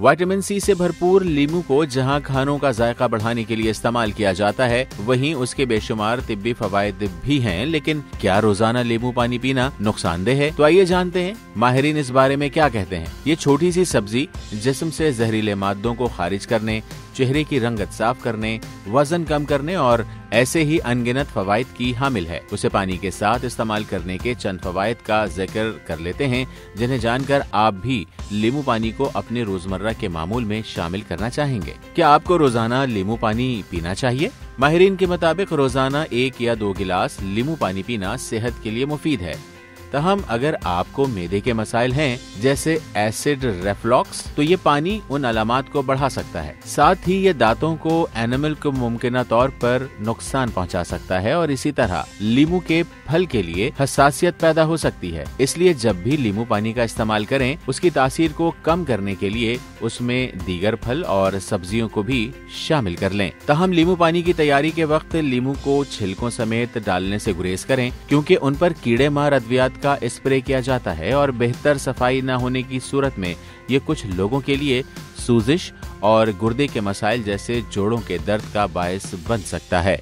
Vitamin C से भरपूर लीमू को जहां खानों का जायका बढ़ाने के लिए इस्तेमाल किया जाता है, वहीं उसके बेशुमार तिब्बी फवायद भी हैं। लेकिन क्या रोजाना लीमू पानी पीना नुकसानदेह है? तो आइए जानते हैं माहिरीन इस बारे में क्या कहते हैं। ये छोटी सी सब्जी जिस्म से जहरीले मादों को खारिज करने, चेहरे की रंगत साफ करने, वजन कम करने और ऐसे ही अनगिनत फवायद की हामिल है। उसे पानी के साथ इस्तेमाल करने के चंद फवायद का जिक्र कर लेते हैं, जिन्हें जानकर आप भी लीमू पानी को अपने रोजमर्रा के मामूल में शामिल करना चाहेंगे। क्या आपको रोजाना लीमू पानी पीना चाहिए? माहिरीन के मुताबिक रोजाना 1 या 2 गिलास लीमू पानी पीना सेहत के लिए मुफीद है। तहम अगर आपको मैदे के मसाइल हैं, जैसे एसिड रिफ्लक्स, तो ये पानी उन अलामात को बढ़ा सकता है। साथ ही ये दांतों को एनिमल को मुमकिना तौर पर नुकसान पहुंचा सकता है और इसी तरह लीमू के फल के लिए हसासियत पैदा हो सकती है। इसलिए जब भी लीमू पानी का इस्तेमाल करें, उसकी तासीर को कम करने के लिए उसमें दीगर फल और सब्जियों को भी शामिल कर लें। तहम लीमू पानी की तैयारी के वक्त लीमू को छिलकों समेत डालने से गुरेज करें, क्योंकि उन पर कीड़े मार अद्वियात का स्प्रे किया जाता है और बेहतर सफाई न होने की सूरत में ये कुछ लोगों के लिए सूजिश और गुर्दे के मसाइल जैसे जोड़ों के दर्द का बायस बन सकता है।